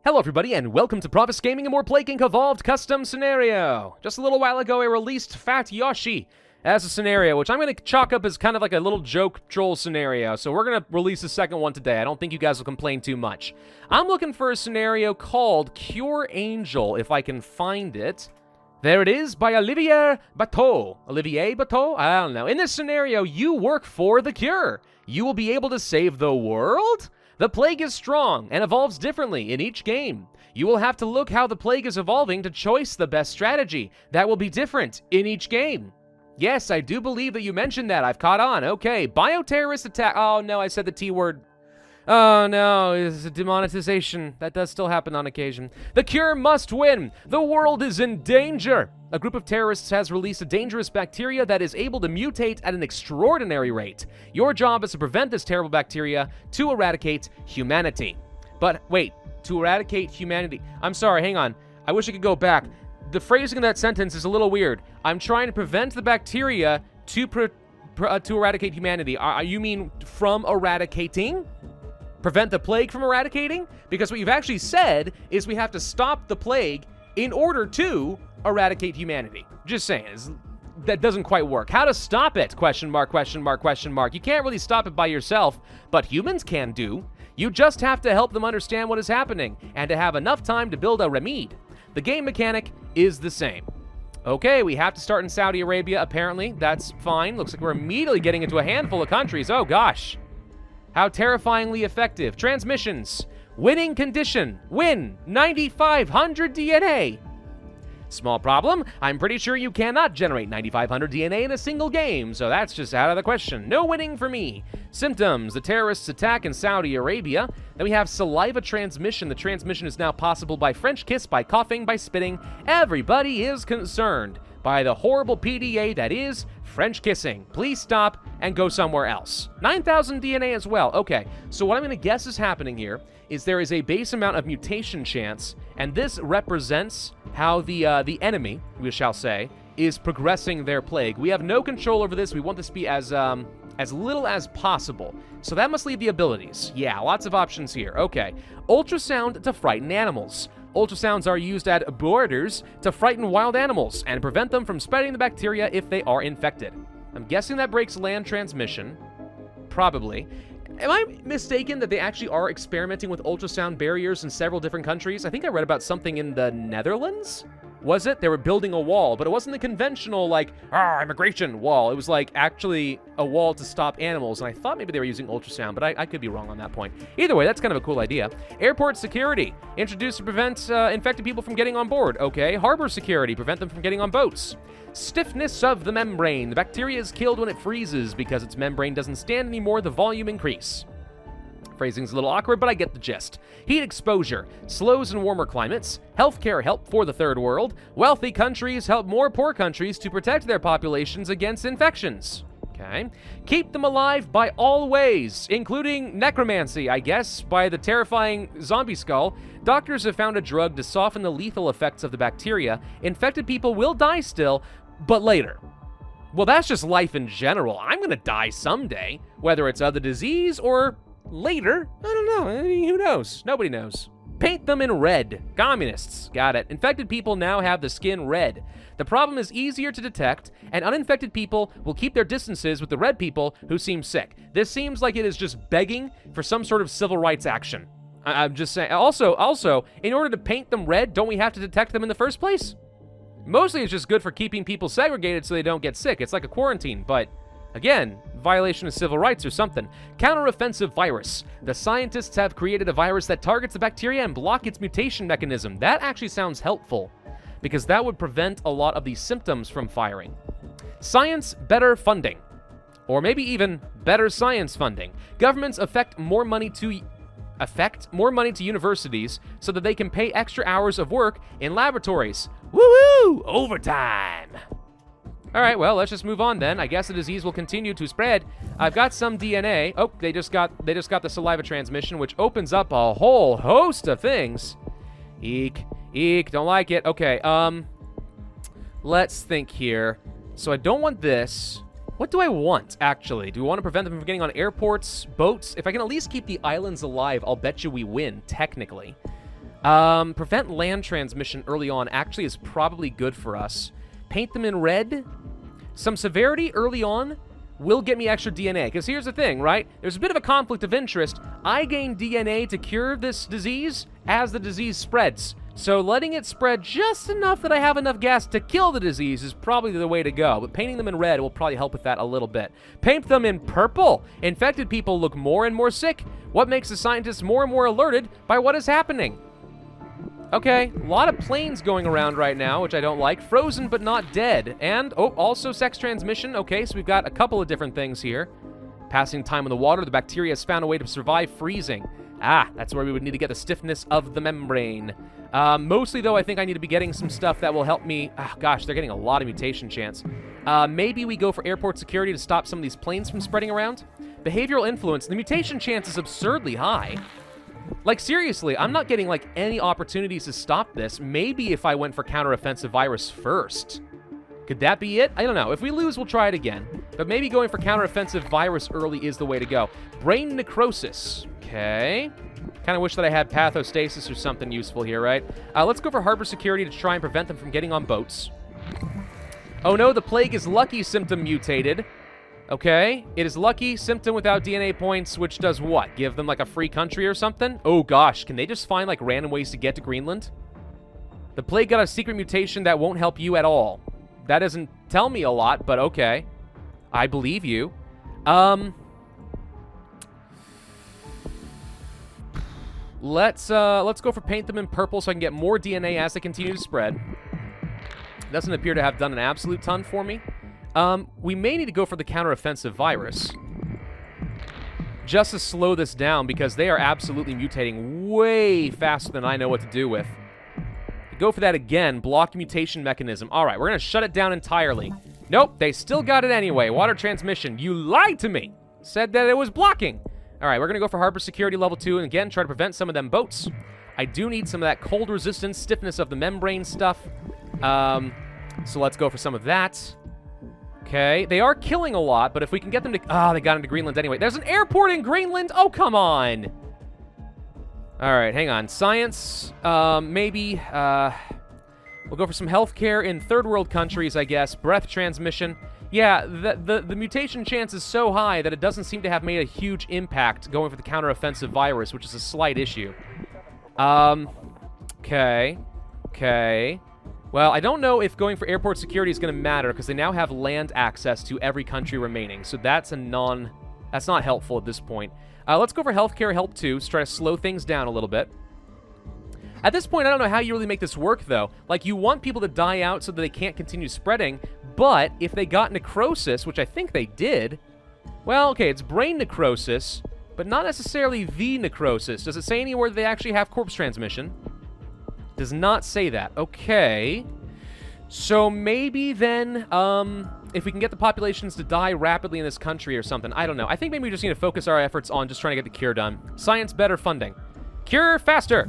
Hello everybody, and welcome to Pravus Gaming, a more Plague Inc. Evolved custom scenario. Just a little while ago, I released Fat Yoshi as a scenario, which I'm going to chalk up as kind of like a little joke troll scenario. So we're going to release the second one today. I don't think you guys will complain too much. I'm looking for a scenario called Cure Angel, if I can find it. There it is, by Olivier Bateau. Olivier Bateau? I don't know. In this scenario, you work for the cure. You will be able to save the world? The plague is strong and evolves differently in each game. You will have to look how the plague is evolving to choose the best strategy. That will be different in each game. Yes, I do believe that you mentioned that. I've caught on. Okay, Bioterrorist Attack. Oh, no, I said the T word. Oh, no, it's a demonetization. That does still happen on occasion. The cure must win. The world is in danger. A group of terrorists has released a dangerous bacteria that is able to mutate at an extraordinary rate. Your job is to prevent this terrible bacteria to eradicate humanity. But wait, to eradicate humanity. I'm sorry, hang on. I wish I could go back. The phrasing of that sentence is a little weird. I'm trying to prevent the bacteria to eradicate humanity. You mean from eradicating? Prevent the plague from eradicating? Because what you've actually said is we have to stop the plague in order to eradicate humanity. Just saying, that doesn't quite work. How to stop it? Question mark, question mark, question mark. You can't really stop it by yourself, but humans can do. You just have to help them understand what is happening and to have enough time to build a remede. The game mechanic is the same. Okay, we have to start in Saudi Arabia, apparently. That's fine. Looks like we're immediately getting into a handful of countries. Oh, gosh. How terrifyingly effective. Transmissions. Winning condition. Win 9,500 DNA. Small problem. I'm pretty sure you cannot generate 9,500 DNA in a single game, so that's just out of the question. No winning for me. Symptoms. The terrorists attack in Saudi Arabia. Then we have saliva transmission. The transmission is now possible by French kiss, by coughing, by spitting. Everybody is concerned by the horrible PDA that is French kissing. Please stop and go somewhere else. 9,000 DNA as well. Okay, so what I'm going to guess is happening here is there is a base amount of mutation chance, and this represents how the enemy, we shall say, is progressing their plague. We have no control over this. We want this to be as little as possible. So that must leave the abilities. Yeah, lots of options here. Okay, ultrasound to frighten animals. Ultrasounds are used at borders to frighten wild animals and prevent them from spreading the bacteria if they are infected. I'm guessing that breaks land transmission. Probably. Am I mistaken that they actually are experimenting with ultrasound barriers in several different countries? I think I read about something in the Netherlands. Was it? They were building a wall, but it wasn't the conventional, like, immigration wall. It was, like, actually a wall to stop animals, and I thought maybe they were using ultrasound, but I could be wrong on that point. Either way, that's kind of a cool idea. Airport security, introduced to prevent infected people from getting on board. Okay. Harbor security, prevent them from getting on boats. Stiffness of the membrane. The bacteria is killed when it freezes. Because its membrane doesn't stand anymore, the volume increase. Phrasing's a little awkward, but I get the gist. Heat exposure slows in warmer climates. Healthcare help for the third world. Wealthy countries help more poor countries to protect their populations against infections. Okay. Keep them alive by all ways, including necromancy, I guess, by the terrifying zombie skull. Doctors have found a drug to soften the lethal effects of the bacteria. Infected people will die still, but later. Well, that's just life in general. I'm gonna die someday, whether it's of the disease or later. I don't know. I mean, who knows? Nobody knows. Paint them in red. Communists. Got it. Infected people now have the skin red. The problem is easier to detect, and uninfected people will keep their distances with the red people who seem sick. This seems like it is just begging for some sort of civil rights action. I'm just saying. Also, in order to paint them red, don't we have to detect them in the first place? Mostly it's just good for keeping people segregated so they don't get sick. It's like a quarantine, but again, violation of civil rights or something. Counteroffensive virus. The scientists have created a virus that targets the bacteria and block its mutation mechanism. That actually sounds helpful, because that would prevent a lot of these symptoms from firing. Science better funding. Or maybe even better science funding. Governments affect more money to universities so that they can pay extra hours of work in laboratories. Woo-hoo! Overtime! Alright, well, let's just move on then. I guess the disease will continue to spread. I've got some DNA. Oh, they just got the saliva transmission, which opens up a whole host of things. Eek. Eek, don't like it. Okay, let's think here. So I don't want this. What do I want, actually? Do we want to prevent them from getting on airports, boats? If I can at least keep the islands alive, I'll bet you we win, technically. Prevent land transmission early on actually is probably good for us. Paint them in red. Some severity early on will get me extra DNA. Because here's the thing, right? There's a bit of a conflict of interest. I gain DNA to cure this disease as the disease spreads. So letting it spread just enough that I have enough gas to kill the disease is probably the way to go. But painting them in red will probably help with that a little bit. Paint them in purple. Infected people look more and more sick. What makes the scientists more and more alerted by what is happening? Okay, a lot of planes going around right now, which I don't like. Frozen but not dead. And, oh, also sex transmission. Okay, so we've got a couple of different things here. Passing time in the water, the bacteria has found a way to survive freezing. Ah, that's where we would need to get the stiffness of the membrane. Mostly, though, I think I need to be getting some stuff that will help me. Ah, gosh, they're getting a lot of mutation chance. Maybe we go for airport security to stop some of these planes from spreading around. Behavioral influence. The mutation chance is absurdly high. Like, seriously, I'm not getting, like, any opportunities to stop this. Maybe if I went for counteroffensive virus first. Could that be it? I don't know. If we lose, we'll try it again. But maybe going for counteroffensive virus early is the way to go. Brain necrosis. Okay. Kind of wish that I had pathostasis or something useful here, right? Let's go for harbor security to try and prevent them from getting on boats. Oh no, the plague is lucky symptom mutated. Okay, it is lucky symptom without DNA points, which does what? Give them like a free country or something? Oh gosh, can they just find like random ways to get to Greenland? The plague got a secret mutation that won't help you at all. That doesn't tell me a lot, but okay. I believe you. Let's go for paint them in purple so I can get more DNA as they continue to spread. Doesn't appear to have done an absolute ton for me. We may need to go for the counteroffensive virus. Just to slow this down, because they are absolutely mutating way faster than I know what to do with. Go for that again. Block mutation mechanism. All right, we're going to shut it down entirely. Nope, they still got it anyway. Water transmission. You lied to me. Said that it was blocking. All right, we're going to go for harbor security level 2 and again try to prevent some of them boats. I do need some of that cold resistance, stiffness of the membrane stuff. So let's go for some of that. Okay, they are killing a lot, but if we can get them to... Ah, they got into Greenland anyway. There's an airport in Greenland? Oh, come on. All right, hang on. Science, maybe. We'll go for some healthcare in third world countries, I guess. Breath transmission. Yeah, the mutation chance is so high that it doesn't seem to have made a huge impact going for the counteroffensive virus, which is a slight issue. Okay. Well, I don't know if going for airport security is going to matter because they now have land access to every country remaining. So that's not helpful at this point. Let's go for healthcare help 2 to try to slow things down a little bit. At this point, I don't know how you really make this work, though. Like, you want people to die out so that they can't continue spreading, but if they got necrosis, which I think they did, well, okay, it's brain necrosis, but not necessarily the necrosis. Does it say anywhere that they actually have corpse transmission? Does not say that. Okay. So maybe then, if we can get the populations to die rapidly in this country or something, I don't know. I think maybe we just need to focus our efforts on just trying to get the cure done. Science, better funding. Cure faster.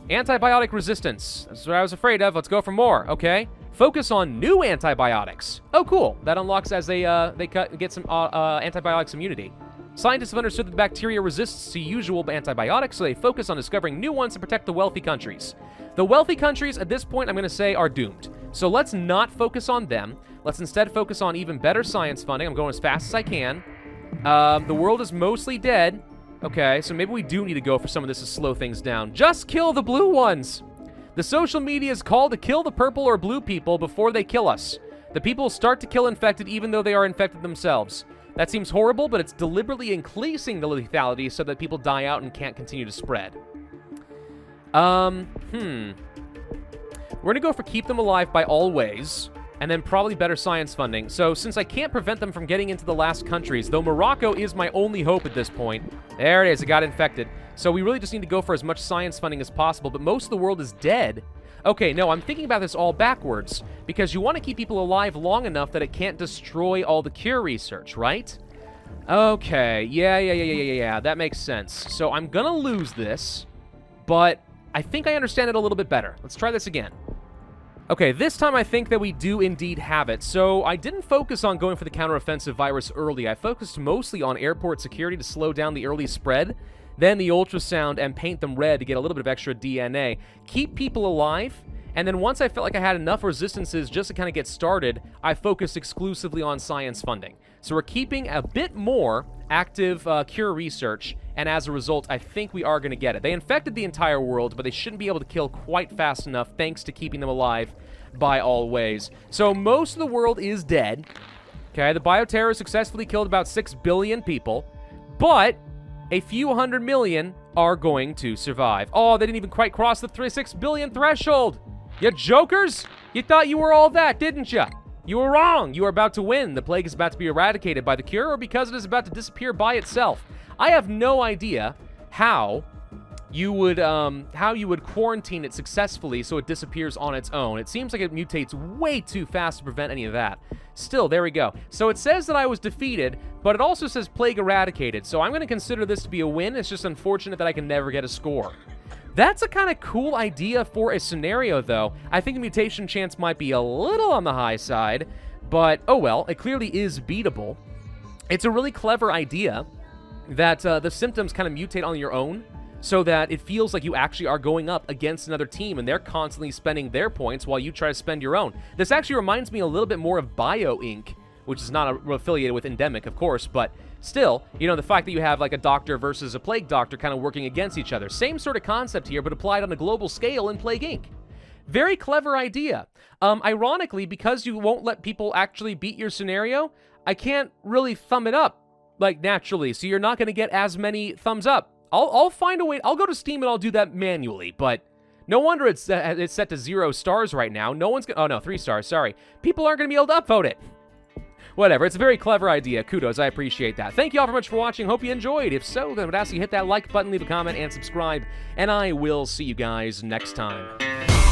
Antibiotic resistance. That's what I was afraid of. Let's go for more. Okay. Focus on new antibiotics. Oh, cool. That unlocks as they get some antibiotics immunity. Scientists have understood that bacteria resists to usual antibiotics, so they focus on discovering new ones to protect the wealthy countries. The wealthy countries, at this point, I'm going to say, are doomed. So let's not focus on them. Let's instead focus on even better science funding. I'm going as fast as I can. The world is mostly dead. Okay, so maybe we do need to go for some of this to slow things down. Just kill the blue ones! The social media's call to kill the purple or blue people before they kill us. The people start to kill infected even though they are infected themselves. That seems horrible, but it's deliberately increasing the lethality so that people die out and can't continue to spread. We're gonna go for keep them alive by all ways, and then probably better science funding. So since I can't prevent them from getting into the last countries, though Morocco is my only hope at this point. There it is, it got infected. So we really just need to go for as much science funding as possible, but most of the world is dead. Okay, no, I'm thinking about this all backwards, because you want to keep people alive long enough that it can't destroy all the cure research, right? Okay, yeah, that makes sense. So I'm gonna lose this, but I think I understand it a little bit better. Let's try this again. Okay, this time I think that we do indeed have it. So I didn't focus on going for the counteroffensive virus early. I focused mostly on airport security to slow down the early spread. then the ultrasound and paint them red to get a little bit of extra DNA, keep people alive, and then once I felt like I had enough resistances just to kind of get started, I focused exclusively on science funding. So we're keeping a bit more active cure research, and as a result, I think we are going to get it. They infected the entire world, but they shouldn't be able to kill quite fast enough thanks to keeping them alive by all ways. So most of the world is dead. Okay, the bioterror successfully killed about 6 billion people, but a few 100 million are going to survive. Oh, they didn't even quite cross the 6 billion threshold. You jokers! You thought you were all that, didn't you? You were wrong. You are about to win. The plague is about to be eradicated by the cure, or because it is about to disappear by itself. I have no idea how you would quarantine it successfully so it disappears on its own. It seems like it mutates way too fast to prevent any of that. Still, there we go. So it says that I was defeated, but it also says plague eradicated. So I'm going to consider this to be a win. It's just unfortunate that I can never get a score. That's a kind of cool idea for a scenario, though. I think the mutation chance might be a little on the high side, but oh well, it clearly is beatable. It's a really clever idea that the symptoms kind of mutate on your own, so that it feels like you actually are going up against another team, and they're constantly spending their points while you try to spend your own. This actually reminds me a little bit more of Bio Inc., which is not affiliated with Endemic, of course, but still, you know, the fact that you have like a doctor versus a plague doctor kind of working against each other. Same sort of concept here, but applied on a global scale in Plague Inc. Very clever idea. Ironically, because you won't let people actually beat your scenario, I can't really thumb it up, like, naturally, so you're not going to get as many thumbs up. I'll find a way. I'll go to Steam and I'll do that manually, but no wonder it's set to 0 stars right now. No one's oh no, 3 stars, sorry. People aren't going to be able to upvote it. Whatever, it's a very clever idea. Kudos, I appreciate that. Thank you all very much for watching. Hope you enjoyed. If so, then I would ask you to hit that like button, leave a comment, and subscribe, and I will see you guys next time.